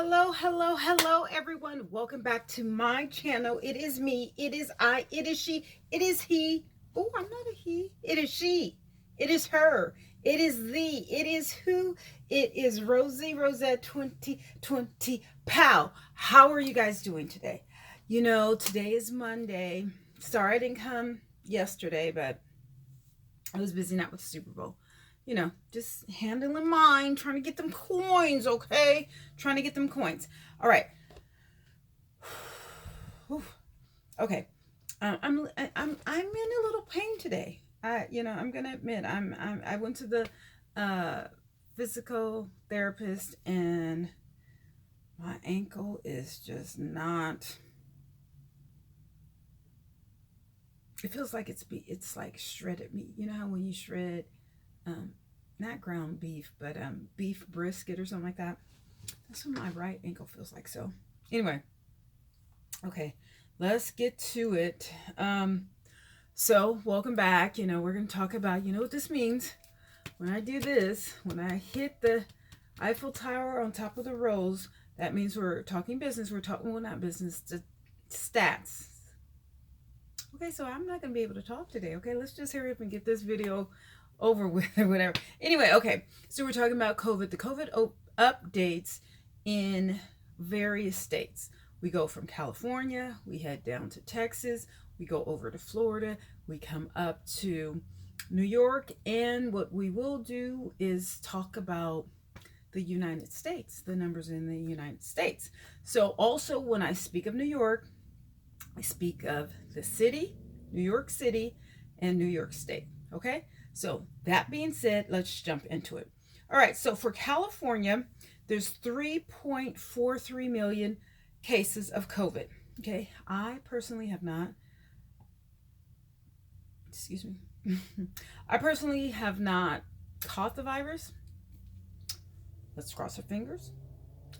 Hello, everyone. Welcome back to my channel. It is me, it is I, it is she, it is he. Oh, I'm not a he. It is she, it is her, it is thee, it is who, it is Rosie Rosette 2020. Pow! How are you guys doing today? Today is Monday. Sorry I didn't come yesterday, but I was busy not with the Super Bowl. Just handling mine, trying to get them coins, okay? Trying to get them coins. All right. Okay. I'm in a little pain today. I'm gonna admit I went to the physical therapist and my ankle is just not. It feels like it's like shredded meat. You know how when you shred not ground beef, but beef brisket or something like that. That's what my right ankle feels like. So anyway, okay, let's get to it. So welcome back. We're going to talk about, what this means. When I do this, when I hit the Eiffel Tower on top of the rose, that means we're talking business. We're talking, well, not business, stats. Okay, so I'm not going to be able to talk today. Okay, let's just hurry up and get this video over with or whatever. Anyway, okay, so we're talking about COVID, the COVID updates in various states. We go from California, we head down to Texas, we go over to Florida, we come up to New York, and what we will do is talk about the United States, the numbers in the United States. So also when I speak of New York, I speak of the city, New York City, and New York State, okay? So that being said, let's jump into it. All right, so for California, there's 3.43 million cases of COVID, okay? I personally have not, I personally have not caught the virus. Let's cross our fingers.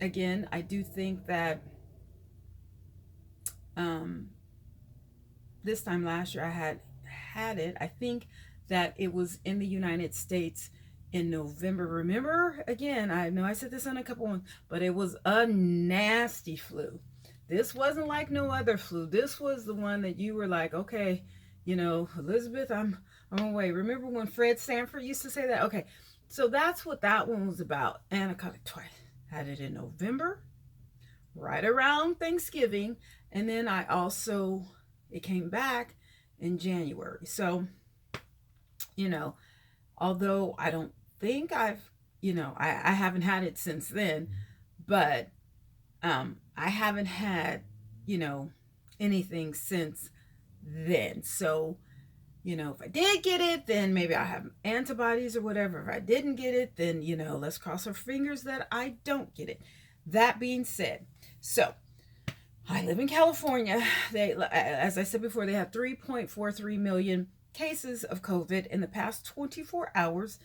Again, I do think that this time last year I had it. I think that it was in the United States in November. Remember, again, I know I said this on a couple ones, but it was a nasty flu. This wasn't like no other flu. This was the one that you were like, okay, Elizabeth, I'm away. Remember when Fred Sanford used to say that? Okay, so that's what that one was about. And I caught it twice. Had it in November, right around Thanksgiving, and then it came back in January. So, although I don't think I haven't had it since then, but I haven't had, anything since then. So, if I did get it, then maybe I have antibodies or whatever. If I didn't get it, then, let's cross our fingers that I don't get it. That being said, so I live in California. They, as I said before, they have 3.43 million cases of COVID in the past 24 hours.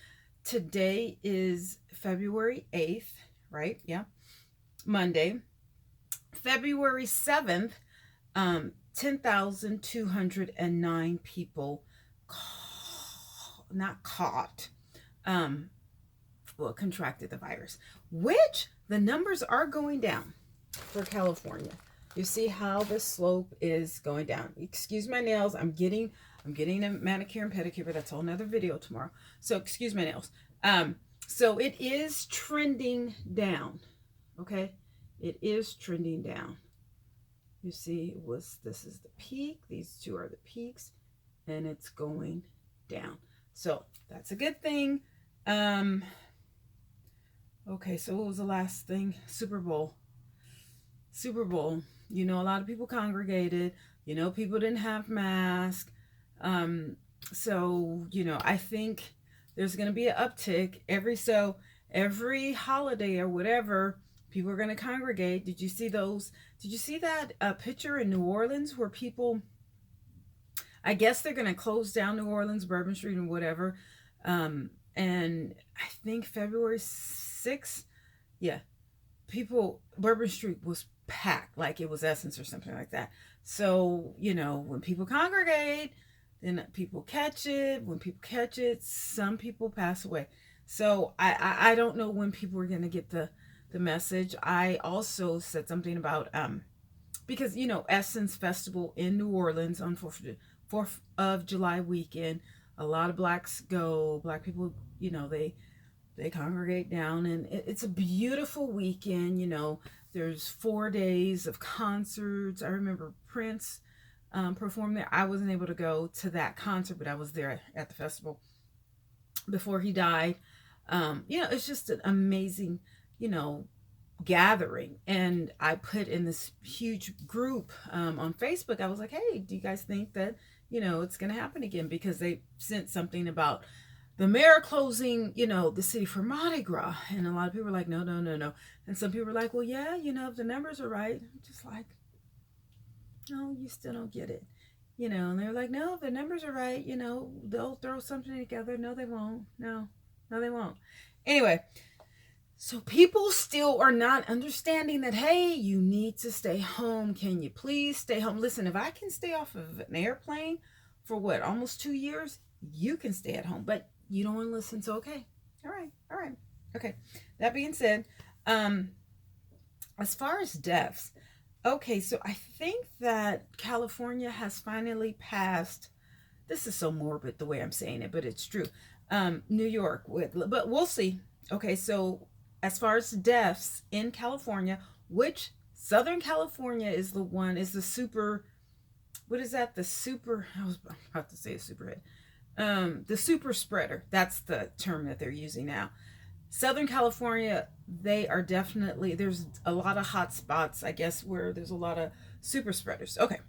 Today is February 8th, right? Yeah. Monday. February 7th, 10,209 people contracted the virus, which the numbers are going down for California. You see how the slope is going down. Excuse my nails. I'm getting a manicure and pedicure, but that's a whole nother video tomorrow. So excuse my nails. So it is trending down. Okay. It is trending down. You see, this is the peak. These two are the peaks, and it's going down. So that's a good thing. Okay, so what was the last thing? Super Bowl. A lot of people congregated. People didn't have masks. So, I think there's going to be an uptick every holiday or whatever. People are going to congregate. Did you see that picture in New Orleans where people, I guess they're going to close down New Orleans, Bourbon Street and whatever. And I think February 6th, yeah, Bourbon Street was packed like it was Essence or something like that. So, when people congregate, then people catch it. When people catch it, some people pass away. So I don't know when people are going to get the the message. I also said something about because Essence Festival in New Orleans on 4th of July weekend, a lot of black people, they congregate down, and it's a beautiful weekend. There's 4 days of concerts. I remember Prince performed there. I wasn't able to go to that concert, but I was there at the festival before he died. It's just an amazing, gathering. And I put in this huge group on Facebook. I was like, hey, do you guys think that, it's going to happen again? Because they sent something about the mayor closing, the city for Mardi Gras. And a lot of people were like, no, no, no, no. And some people were like, well, yeah, if the numbers are right. I'm just like, no, you still don't get it. And they're like, no, if the numbers are right, they'll throw something together. No, they won't. No, they won't. Anyway, so people still are not understanding that, hey, you need to stay home. Can you please stay home? Listen, if I can stay off of an airplane for almost 2 years, you can stay at home, but you don't want to listen. So, okay. All right. Okay. That being said, as far as deaths, okay, so I think that California has finally passed, this is so morbid the way I'm saying it, but it's true. New York but we'll see. Okay, so as far as deaths in California, which Southern California is the super, what is that? I was about to say a superhead. The super spreader, that's the term that they're using now. Southern California, they are definitely, there's a lot of hot spots, I guess, where there's a lot of super spreaders. Okay.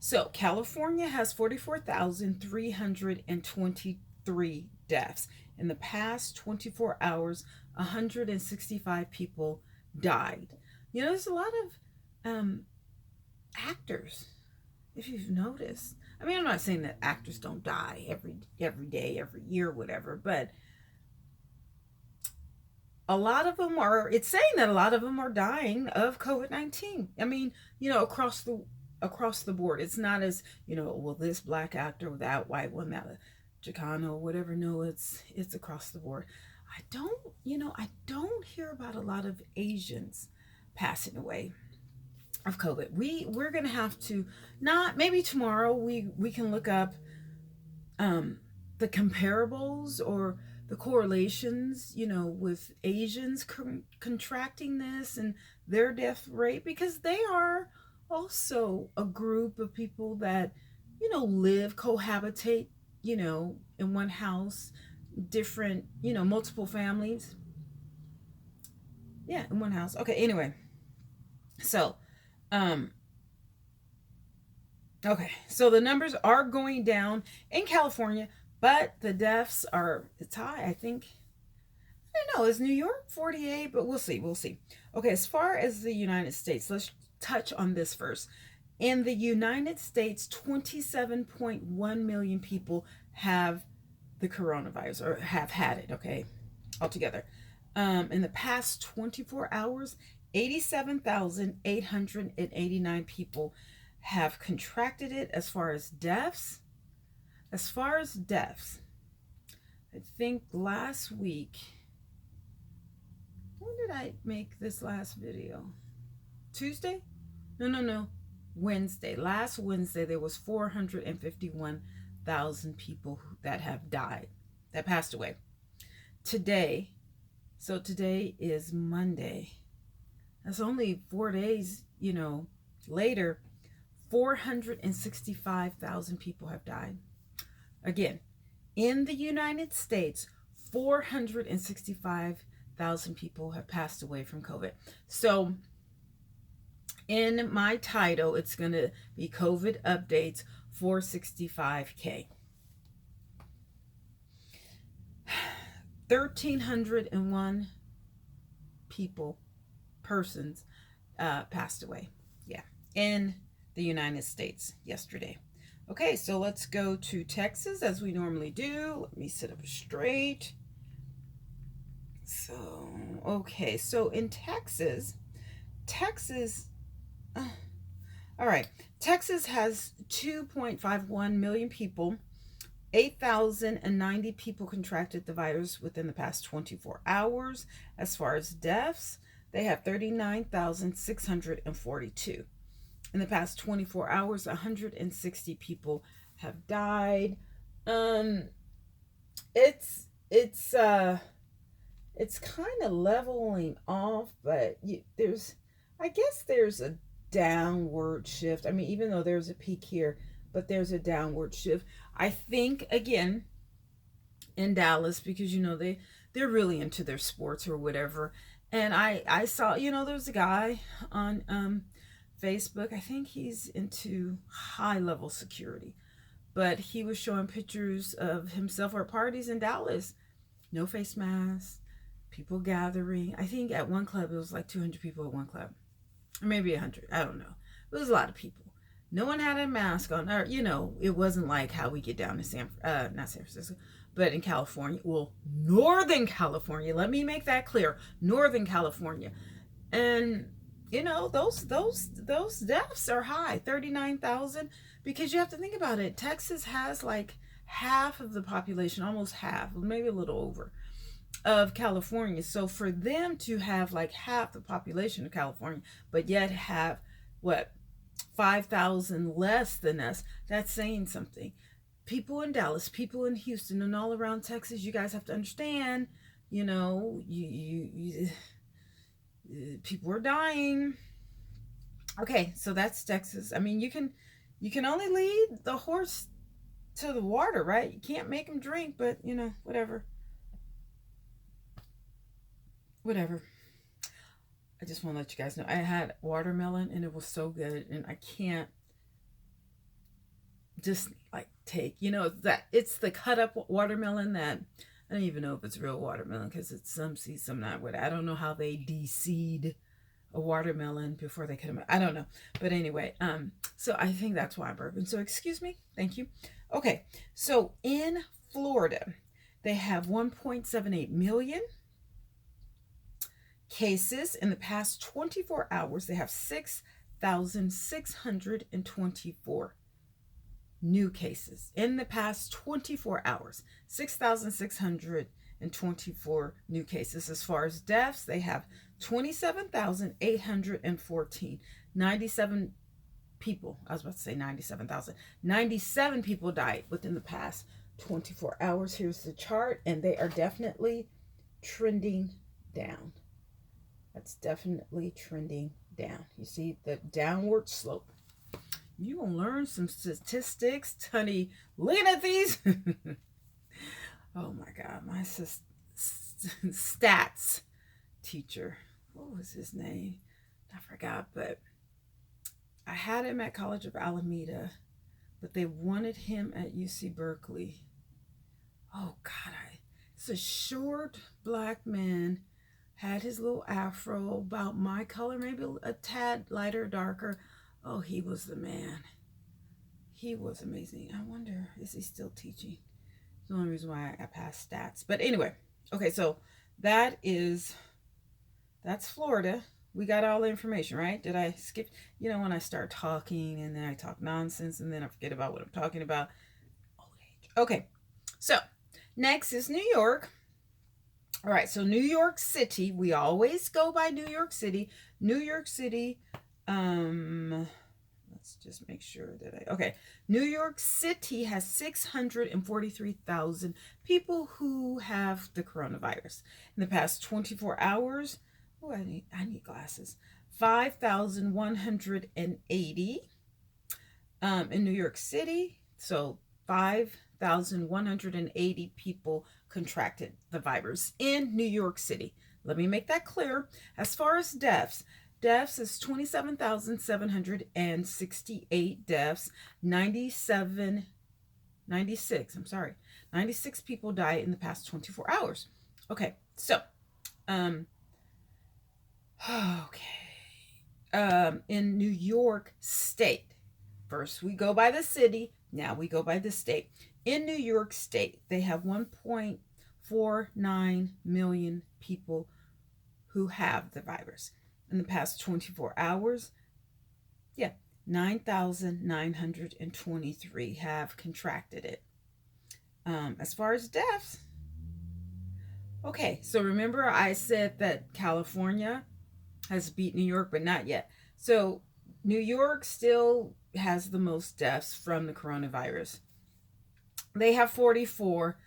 So California has 44,323 deaths. In the past 24 hours, 165 people died. There's a lot of actors, if you've noticed. I mean, I'm not saying that actors don't die every day, every year, whatever, but a lot of them it's saying that a lot of them are dying of COVID-19. I mean, across the board. It's not as, well, this black actor, that white one, that Chicano, whatever. No, it's across the board. I don't hear about a lot of Asians passing away of COVID. We're going to have to, maybe tomorrow we can look up the comparables or the correlations, with Asians contracting this and their death rate, because they are also a group of people that, cohabitate, in one house, different, multiple families. Yeah, in one house. Okay, anyway. So, okay, so the numbers are going down in California, but the deaths it's high, I think. I don't know, is New York 48? But we'll see. Okay, as far as the United States, let's touch on this first. In the United States, 27.1 million people have the coronavirus or have had it, okay, altogether. In the past 24 hours, 87,889 people have contracted it. As far as deaths, I think last week, when did I make this last video? Tuesday? No. Wednesday. Last Wednesday, there was 451,000 people that have died, that passed away. Today is Monday. That's only 4 days, later, 465,000 people have died. Again, in the United States, 465,000 people have passed away from COVID. So in my title, it's going to be COVID Updates 465K. 1,301 persons passed away. Yeah, in the United States yesterday. Okay, so let's go to Texas as we normally do. Let me sit up straight. So, okay, so in Texas, all right, Texas has 2.51 million people 8,090 people contracted the virus within the past 24 hours. As far as deaths, they have 39,642. In the past 24 hours, 160 people have died. Um, it's it's kind of leveling off, but I guess there's a downward shift. I mean, even though there's a peak here, but there's a downward shift. I think again in Dallas, because they're really into their sports or whatever. And I saw, there's a guy on Facebook. I think he's into high level security, but he was showing pictures of himself at parties in Dallas. No face masks, people gathering. I think at one club it was like 200 people at one club, or maybe 100. I don't know. It was a lot of people. No one had a mask on. Or, it wasn't like how we get down to not San Francisco, but in California. Well, Northern California. Let me make that clear. Northern California, and those deaths are high. 39,000, because you have to think about it. Texas has like half of the population, almost half, maybe a little over, of California. So for them to have like half the population of California, but yet have what, 5,000 less than us, that's saying something. People in Dallas, people in Houston, and all around Texas, you guys have to understand, people are dying. Okay, so that's Texas. I mean, you can only lead the horse to the water, right? You can't make him drink, but whatever. I just want to let you guys know I had watermelon and it was so good, and I can't just like take, it's the cut up watermelon that I don't even know if it's real watermelon, because it's some seed, some not. I don't know how they de-seed a watermelon before they cut them. I don't know, but anyway, so I think that's why I'm burping. So excuse me, thank you. Okay, so in Florida, they have 1.78 million cases. In the past 24 hours, they have 6,624 new cases. In the past 24 hours, 6,624 new cases. As far as deaths, they have 27,814. 97 people, I was about to say 97,000. 97 people died within the past 24 hours. Here's the chart, and they are definitely trending down. That's definitely trending down. You see the downward slope. You gonna learn some statistics, honey. Looking at these. Oh my God, my stats teacher. What was his name? I forgot, but I had him at College of Alameda, but they wanted him at UC Berkeley. Oh God, it's a short black man, had his little afro, about my color, maybe a tad lighter, darker. Oh, he was the man. He was amazing. I wonder, is he still teaching? It's the only reason why I passed stats. But anyway, okay, so that's Florida. We got all the information, right? Did I skip? When I start talking and then I talk nonsense and then I forget about what I'm talking about. Okay, so next is New York. All right, so New York City, we always go by New York City. New York City, let's just make sure that okay. New York City has 643,000 people who have the coronavirus. In the past 24 hours, oh, I need glasses. 5,180 in New York City. So 5,180 people contracted the virus in New York City. Let me make that clear. As far as deaths is 27,768 deaths. 96 people died in the past 24 hours. Okay, so in New York State, first we go by the city, now we go by the state. In New York State, they have 1.49 million people who have the virus. In the past 24 hours, 9,923 have contracted it. As far as deaths, okay, so remember I said that California has beat New York, but not yet. So New York still has the most deaths from the coronavirus. They have 44.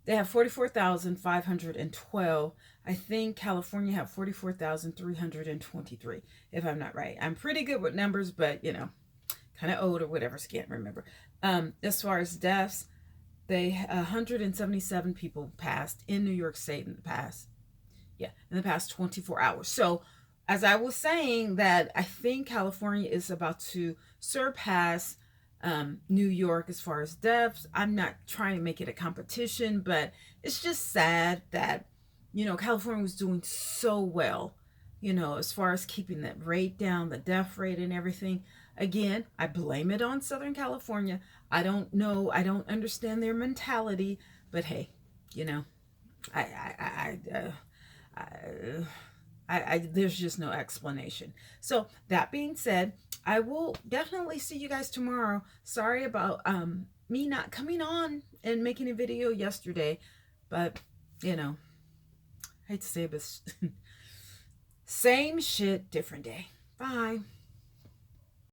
They have 44,512. I think California have 44,323, if I'm not right. I'm pretty good with numbers, but you know, kind of old or whatever, so can't remember. As far as deaths, 177 people passed in New York State in the past 24 hours. So as I was saying, that I think California is about to surpass New York as far as deaths. I'm not trying to make it a competition, but it's just sad that, you know, California was doing so well, you know, as far as keeping that rate down, the death rate and everything. Again, I blame it on Southern California. I don't know. I don't understand their mentality, but hey, you know, there's just no explanation. So that being said, I will definitely see you guys tomorrow. Sorry about me not coming on and making a video yesterday, but you know, I hate to say this. Same shit, different day. Bye.